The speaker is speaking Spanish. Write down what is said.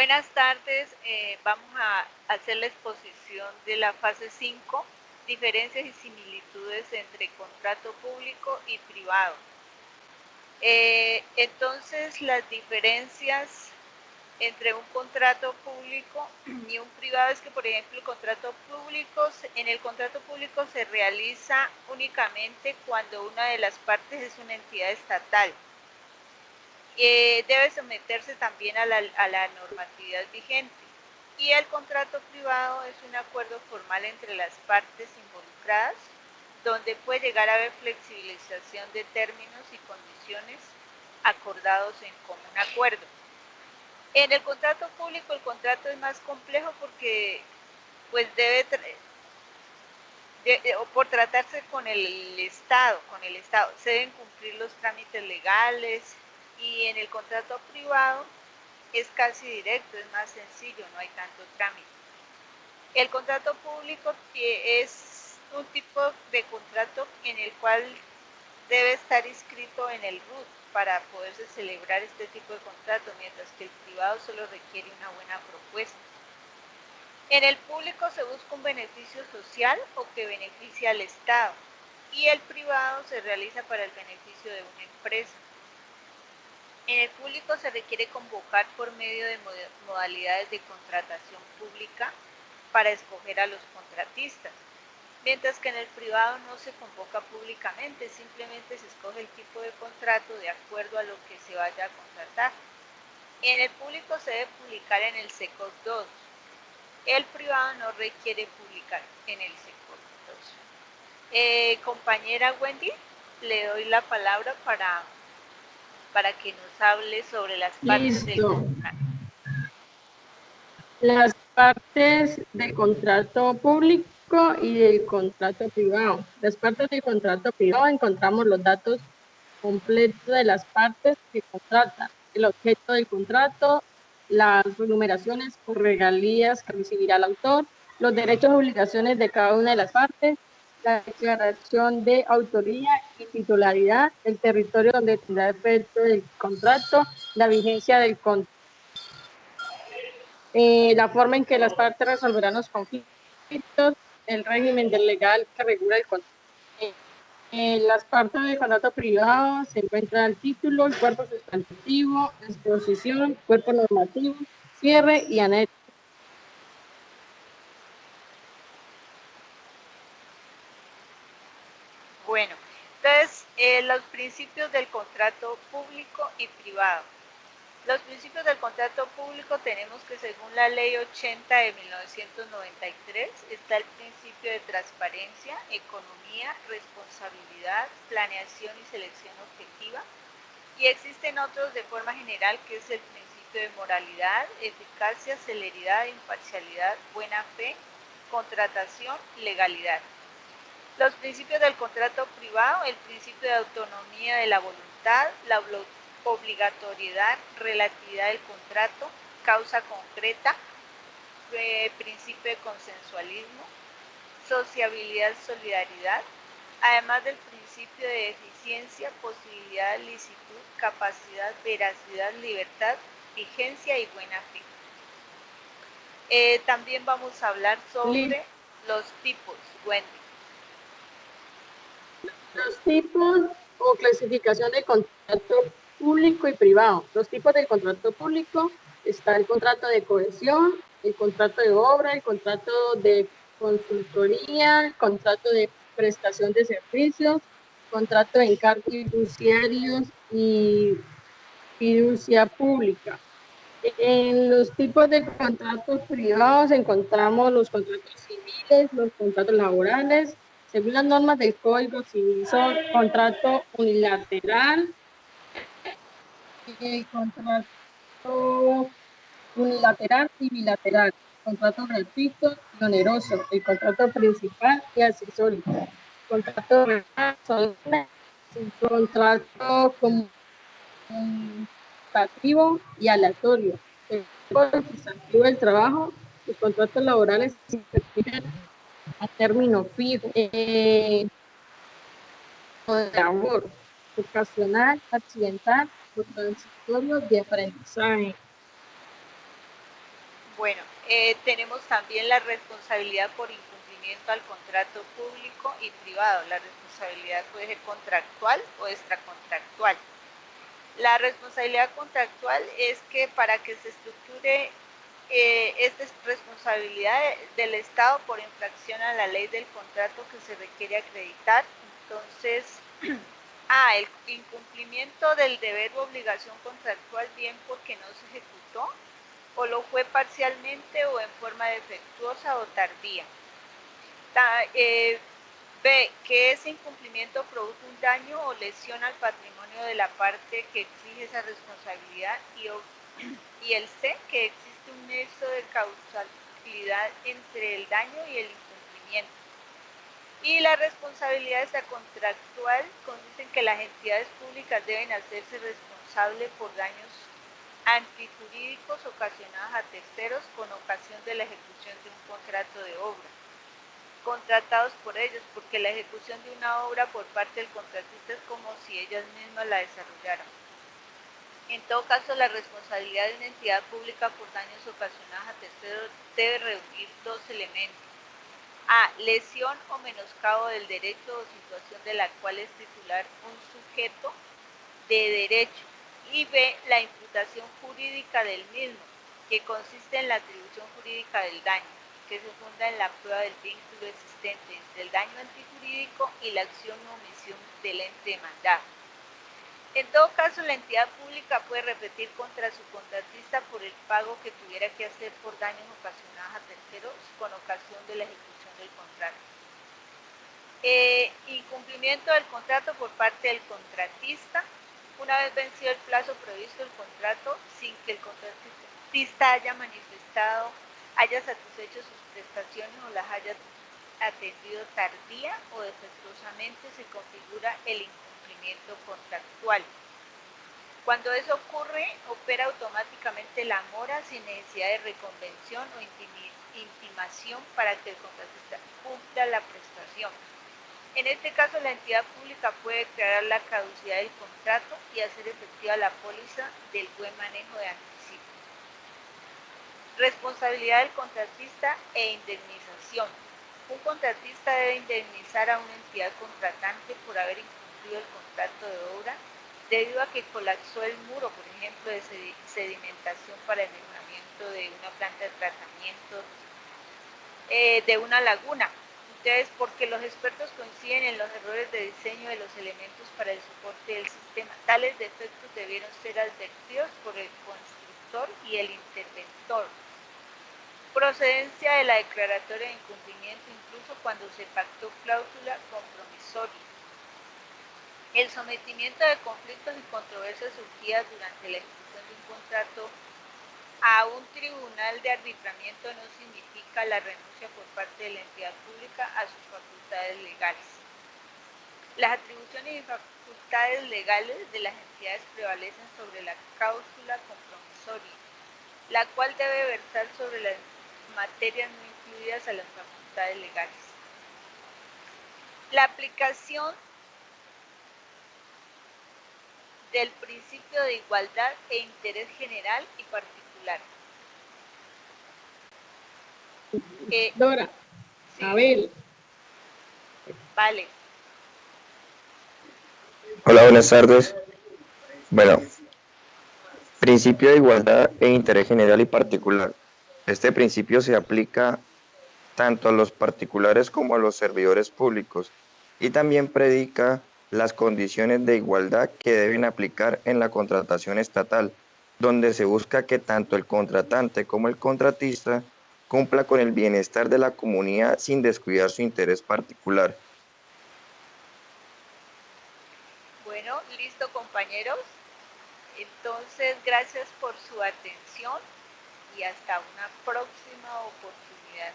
Buenas tardes, vamos a hacer la exposición de la fase 5, diferencias y similitudes entre contrato público y privado. Entonces, las diferencias entre un contrato público y un privado es que, por ejemplo, en el contrato público se realiza únicamente cuando una de las partes es una entidad estatal. Debe someterse también a la normatividad vigente. Y el contrato privado es un acuerdo formal entre las partes involucradas, donde puede llegar a haber flexibilización de términos y condiciones acordados en común acuerdo. En el contrato público el contrato es más complejo porque pues por tratarse con el Estado, se deben cumplir los trámites legales, y en el contrato privado es casi directo, es más sencillo, no hay tanto trámite. El contrato público es un tipo de contrato en el cual debe estar inscrito en el RUT para poderse celebrar este tipo de contrato, mientras que el privado solo requiere una buena propuesta. En el público se busca un beneficio social o que beneficie al Estado, y el privado se realiza para el beneficio de una empresa. En el público se requiere convocar por medio de modalidades de contratación pública para escoger a los contratistas, mientras que en el privado no se convoca públicamente, simplemente se escoge el tipo de contrato de acuerdo a lo que se vaya a contratar. En el público se debe publicar en el SECOP 2. El privado no requiere publicar en el SECOP 2. Compañera Wendy, le doy la palabra para que nos hable sobre las partes del contrato. Las partes del contrato público y del contrato privado. Las partes del contrato privado encontramos los datos completos de las partes que contratan, el objeto del contrato, las remuneraciones por regalías que recibirá el autor, los derechos y obligaciones de cada una de las partes, la declaración de autoría y titularidad, el territorio donde tendrá efecto el contrato, la vigencia del contrato, la forma en que las partes resolverán los conflictos, el régimen del legal que regula el contrato. En las partes del contrato privado se encuentra el título, el cuerpo sustantivo, exposición, cuerpo normativo, cierre y anexo. Bueno, entonces los principios del contrato público y privado. Los principios del contrato público tenemos que, según la ley 80 de 1993, está el principio de transparencia, economía, responsabilidad, planeación y selección objetiva. Y existen otros de forma general, que es el principio de moralidad, eficacia, celeridad, imparcialidad, buena fe, contratación, legalidad. Los principios del contrato privado: el principio de autonomía de la voluntad, la obligatoriedad, relatividad del contrato, causa concreta, principio de consensualismo, sociabilidad, solidaridad, además del principio de eficiencia, posibilidad, licitud, capacidad, veracidad, libertad, vigencia y buena fe. También vamos a hablar sobre los tipos, Wendy. Los tipos o clasificación de contrato público y privado. Los tipos del contrato público: está el contrato de cohesión, el contrato de obra, el contrato de consultoría, el contrato de prestación de servicios, contrato de encargos fiduciarios y fiducia pública. En los tipos de contratos privados encontramos los contratos civiles, los contratos laborales. Según las normas del Código Civil, son contrato unilateral, contrato unilateral y bilateral, contrato gratuito y oneroso, el contrato principal y accesorio, contrato contrato conmutativo y aleatorio, el sustantivo del trabajo. Los contratos laborales se refieren a término fijo, de labor, ocasional, accidental o transitorio de aprendizaje. Bueno, tenemos también la responsabilidad por incumplimiento al contrato público y privado. La responsabilidad puede ser contractual o extracontractual. La responsabilidad contractual es que para que se estructure esta responsabilidad del Estado por infracción a la ley del contrato que se requiere acreditar. Entonces, el incumplimiento del deber o obligación contractual, bien porque no se ejecutó, o lo fue parcialmente o en forma defectuosa o tardía. B, que ese incumplimiento produjo un daño o lesión al patrimonio de la parte que exige esa responsabilidad, y el C, que existe un nexo de causalidad entre el daño y el incumplimiento. Y la responsabilidad extracontractual consiste en que las entidades públicas deben hacerse responsables por daños antijurídicos ocasionados a terceros con ocasión de la ejecución de un contrato de obra, contratados por ellos, porque la ejecución de una obra por parte del contratista es como si ellas mismas la desarrollaran. En todo caso, la responsabilidad de una entidad pública por daños ocasionados a terceros debe reunir dos elementos. A, lesión o menoscabo del derecho o situación de la cual es titular un sujeto de derecho, y B, la imputación jurídica del mismo, que consiste en la atribución jurídica del daño, que se funda en la prueba del vínculo existente entre el daño antijurídico y la acción o omisión del ente demandado. En todo caso, la entidad pública puede repetir contra su contratista por el pago que tuviera que hacer por daños ocasionados a terceros con ocasión de la ejecución del contrato. Incumplimiento del contrato por parte del contratista. Una vez vencido el plazo previsto del contrato, sin que el contratista haya manifestado, haya satisfecho sus prestaciones o las haya atendido tardía o defectuosamente, se configura el incumplimiento contractual. Cuando eso ocurre, opera automáticamente la mora sin necesidad de reconvención o intimación para que el contratista cumpla la prestación. En este caso, la entidad pública puede declarar la caducidad del contrato y hacer efectiva la póliza del buen manejo de anticipo. Responsabilidad del contratista e indemnización. Un contratista debe indemnizar a una entidad contratante por haber incumplido el contrato de obra debido a que colapsó el muro, por ejemplo, de sedimentación para el mejoramiento de una planta de tratamiento de una laguna. Entonces, porque los expertos coinciden en los errores de diseño de los elementos para el soporte del sistema. Tales defectos debieron ser advertidos por el constructor y el interventor. Procedencia de la declaratoria de incumplimiento incluso cuando se pactó cláusula compromisoria. El sometimiento de conflictos y controversias surgidas durante la ejecución de un contrato a un tribunal de arbitramiento no significa la renuncia por parte de la entidad pública a sus facultades legales. Las atribuciones y facultades legales de las entidades prevalecen sobre la cláusula compromisoria, la cual debe versar sobre las materias no incluidas a las facultades legales. La aplicación del principio de igualdad e interés general y particular. Dora, Sí, Abel. vale. Hola, buenas tardes. Bueno, principio de igualdad e interés general y particular. Este principio se aplica tanto a los particulares como a los servidores públicos y también predica las condiciones de igualdad que deben aplicar en la contratación estatal, donde se busca que tanto el contratante como el contratista cumpla con el bienestar de la comunidad sin descuidar su interés particular. Bueno, listo, compañeros. Entonces, gracias por su atención y hasta una próxima oportunidad.